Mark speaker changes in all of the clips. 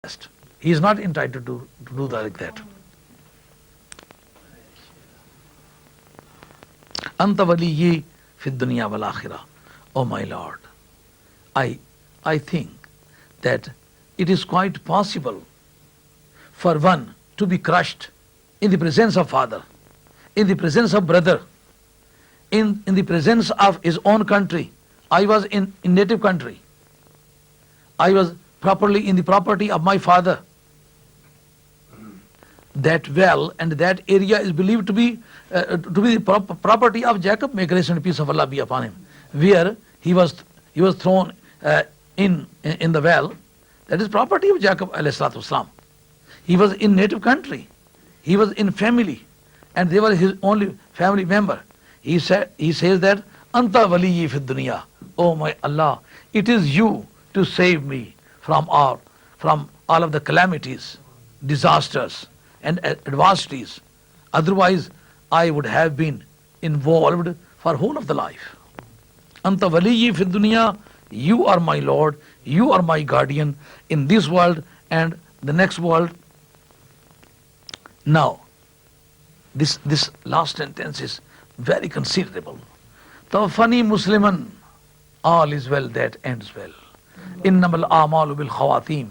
Speaker 1: request. He is not entitled to do that like that. Anta waliyyi fi dunya wal akhirah. Oh my Lord, I think that it is quite possible for one to be crushed in the presence of father, in the presence of brother, in the presence of his own country. I was in native country. I was properly in the property of my father. That well and that area is believed to be the property of Jacob. May grace and peace of Allah be upon him. Where he was thrown in the well. That is property of Jacob alayhi salatu wasalam. He was in native country. He was in family, and they were his only family member. He says that Anta waliyyi fid dunya. Oh my Allah, it is you to save me from all of the calamities, disasters, and adversities. Otherwise, I would have been involved for whole of the life. Anta waliyyi fid dunya. You are my Lord. You are my guardian in this world and the next world. Now, this last sentence is very considerable. Tawaffani Musliman, all is well that ends well. Innamal a'malu bil khawatim.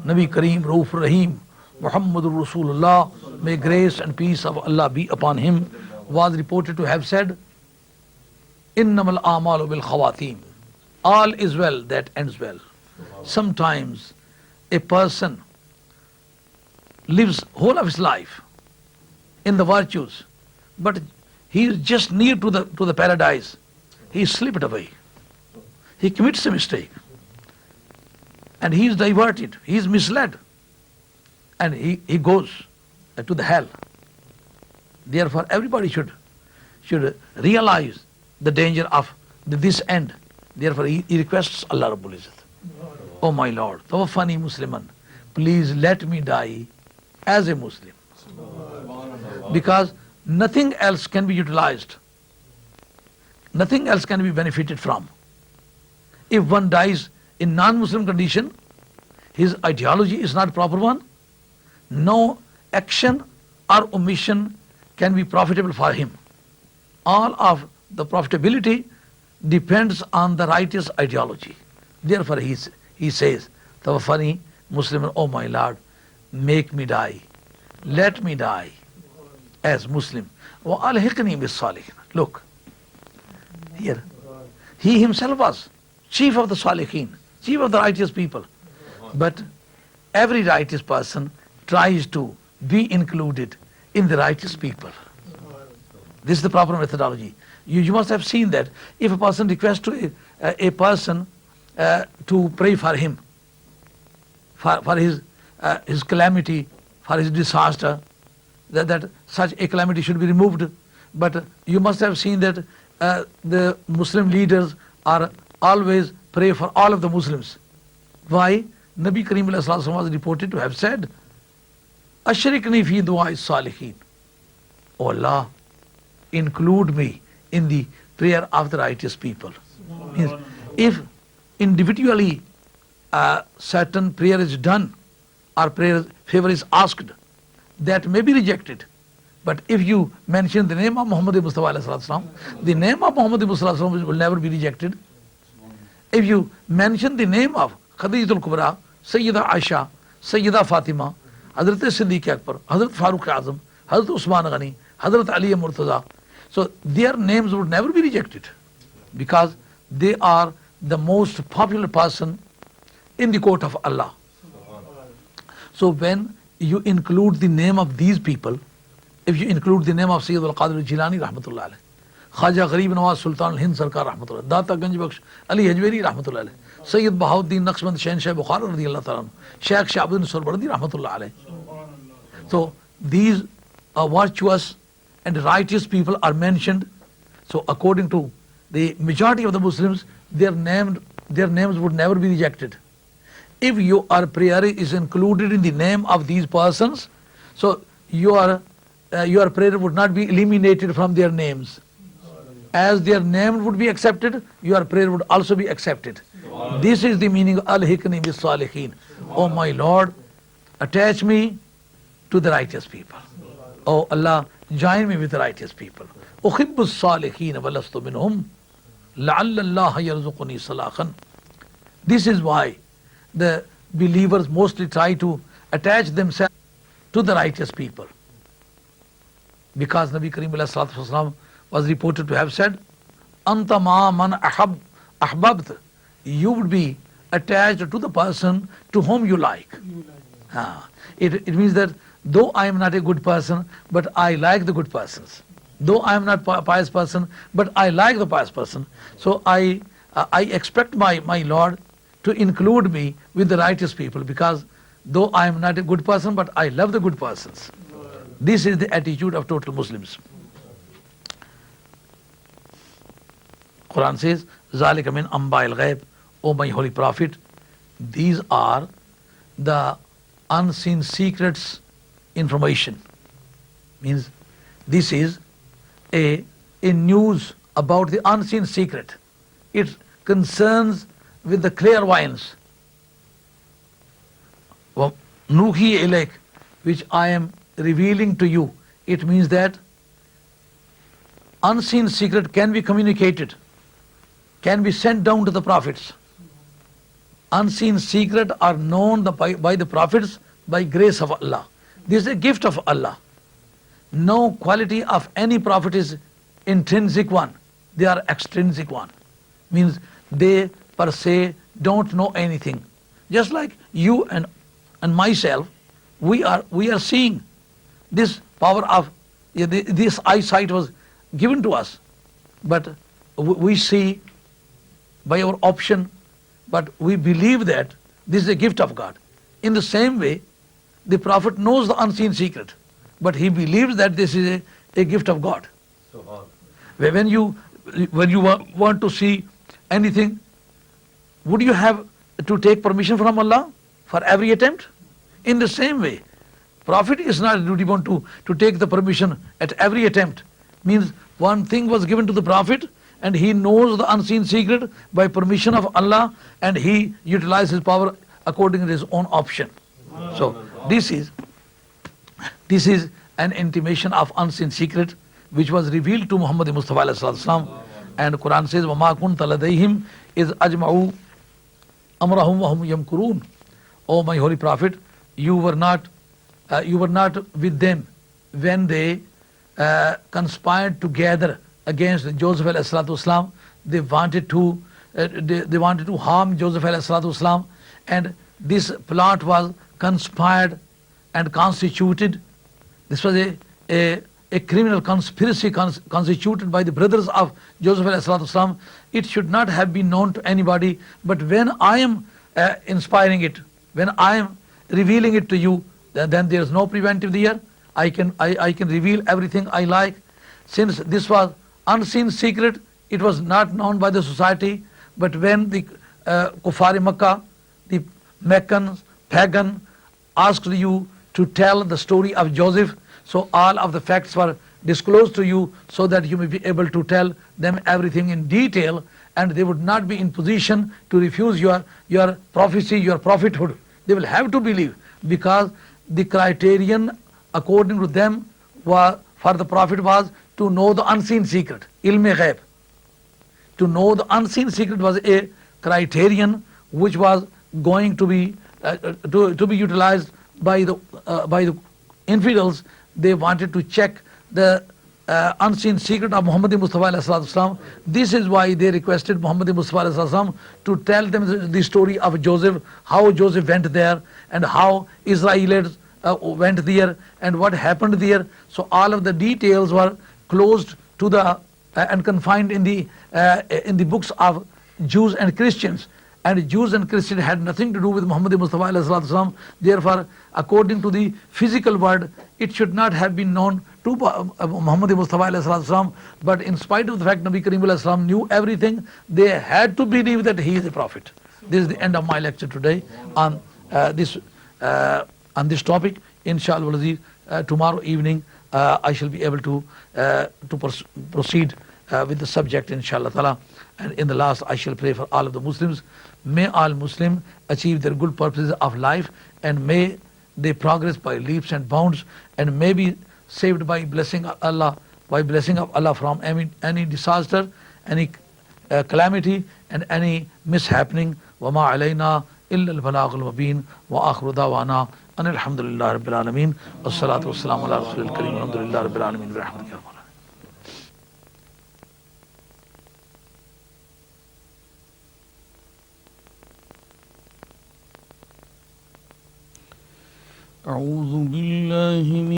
Speaker 1: Nabi Kareem Rauf Rahim Muhammadur Rasulullah, may grace and peace of Allah be upon him, was reported to have said, Innamal a'malu bil khawatim. All is well that ends well. Sometimes a person lives whole of his life in the virtues, but he is just near to the paradise. He slipped away. He commits a mistake. And he is diverted. He is misled. And he goes to the hell. Therefore, everybody should realize the danger of this end. Therefore, he requests Allah Rabbul Izzat. Oh my Lord, Tawaffani Musliman, please let me die as a Muslim. Because nothing else can be utilized. Nothing else can be benefited from. If one dies in non-Muslim condition, his ideology is not proper one. No action or omission can be profitable for him. All of the profitability depends on the righteous ideology. Therefore, he says, Tawaffani Musliman, oh my Lord, make me die. Let me die as Muslim. Wa alhiqni bis salihin. Look, here, he himself was chief of the salihin, chief of the righteous people. But every righteous person tries to be included in the righteous people. This is the proper methodology. You must have seen that if a person requests to a person to pray for him, for his calamity, for his disaster, that such a calamity should be removed. But you must have seen that the Muslim leaders are always pray for all of the Muslims. Why? Nabi Kareem was reported to have said, Ashrikni fi du'a salihin. Oh Allah, include me in the prayer of the righteous people. Means if individually certain prayer is done or favor is asked, that may be rejected. But if you mention the name of Muhammad Mustafa, the name of Muhammad Mustafa will never be rejected. If you mention the name of Khadijatul Kubra, Sayyida Aisha, Sayyida Fatima, Hazrat Siddiq Akbar, Hazrat Farooq Azam, Hazrat Usman Ghani, Hazrat Ali Murtaza, so their names would never be rejected because they are the most popular person in the court of Allah. So when you include the name of these people, if you include the name of Sayyid al-Qadir Jilani rahmatullah alayh, Khaja Gharib Nawaz Sultan al-Hind Sarkar rahmatullah, Data Ganj Baksh Ali Hajweri rahmatullah alayh, Sayyid Bahauddin Naqshband Shahnshah Bukhara radiyallahu ta'ala, Shaykh Shahbuddin Surbardi rahmatullah alayh. So these virtuous and righteous people are mentioned. So according to the majority of the Muslims, their names would never be rejected. If your prayer is included in the name of these persons, so your prayer would not be eliminated from their names. As their name would be accepted, your prayer would also be accepted. This is the meaning of al-hikni bis salihin. Oh my Lord, attach me to the righteous people. Oh Allah, join me with the righteous people. أحب الصالحين ولست منهم لعل الله يرزقني صلاحا. This is why the believers mostly try to attach themselves to the righteous people. Because Nabi Karim ﷺ was reported to have said, Anta ma man ahbabt. You would be attached to the person to whom you like. It means that though I am not a good person, but I like the good persons. Though I am not a pious person, but I like the pious person. So I expect my Lord to include me with the righteous people, because though I am not a good person, but I love the good persons. This is the attitude of total Muslims. Quran says, Zalika min amba'il ghaib, O my holy prophet, these are the unseen secrets information. Means this is a news about the unseen secret. It concerns with the clairvoyance. Nuhi ilayk, which I am revealing to you. It means that unseen secret can be communicated, can be sent down to the prophets. Unseen secret are known by the prophets by grace of Allah. This is a gift of Allah. No quality of any prophet is intrinsic one. They are extrinsic one. Means they per se don't know anything. Just like you and myself, we are seeing. This power of this eyesight was given to us, but we see by our option, but we believe that this is a gift of God. In the same way, the prophet knows the unseen secret, but he believes that this is a gift of God. When you want to see anything, would you have to take permission from Allah for every attempt? In the same way, prophet is not duty bound to take the permission at every attempt. Means one thing was given to the prophet and he knows the unseen secret by permission of Allah, and he utilizes his power according to his own option. So this is an intimation of unseen secret which was revealed to Muhammad Mustafa ﷺ. And Quran says, وَمَا كُنْتَ لَدَيْهِمْ إِذْ أَجْمَعُوا أَمْرَهُمْ وَهُمْ يَمْكُرُونَ. O my holy prophet, you were not with them when they conspired together against Joseph ﷺ. They wanted to harm Joseph ﷺ, and this plot was conspired and constituted. This was a criminal conspiracy constituted by the brothers of Joseph ﷺ. It should not have been known to anybody, but when I am inspiring it, when I am revealing it to you, then there is no preventive there. I can reveal everything I like. Since this was unseen secret, it was not known by the society, but when the Kuffar Makkah, the Meccans, pagan, asked you to tell the story of Joseph, so all of the facts were disclosed to you so that you may be able to tell them everything in detail, and they would not be in position to refuse your prophecy, your prophethood. They will have to believe, because the criterion according to them for the prophet was to know the unseen secret, ilm-e ghaib. To know the unseen secret was a criterion which was going to be utilized by the infidels. They wanted to check the unseen secret of Muhammad Mustafa ﷺ. This is why they requested Muhammad Mustafa ﷺ to tell them the story of Joseph, how Joseph went there, and how Israelites went there, and what happened there. So all of the details were closed to the and confined in the books of Jews and Christians. And Jews and Christians had nothing to do with Muhammad Mustafa ﷺ. Therefore, according to the physical word, it should not have been known to Muhammad Mustafa ﷺ. But in spite of the fact Nabi Karim ﷺ knew everything, they had to believe that he is a prophet. This is the end of my lecture today on this topic. Inshallah, tomorrow evening I shall be able to proceed with the subject, inshallah ta'ala. And in the last, I shall pray for all of the Muslims. May all Muslims achieve their good purposes of life, and may they progress by leaps and bounds and may be saved by blessing of Allah from any disaster, any calamity and any mishappening. وَمَا عَلَيْنَا إِلَّا الْبَلَاغُ الْمُبِينُ وَآخِرُ دَعْوَانَا أَنِ الْحَمْدُ لِلَّهِ رَبِّ الْعَالَمِينَ وَالصَّلَاةُ وَالسَّلَامُ عَلَى رَسُولِ الْكَرِيمِ وَالْحَمْدُ لِلَّهِ رَبِّ الْعَالَمِينَ بِرَحْمَتِكَ يَا مولانا.
Speaker 2: أعوذ بالله من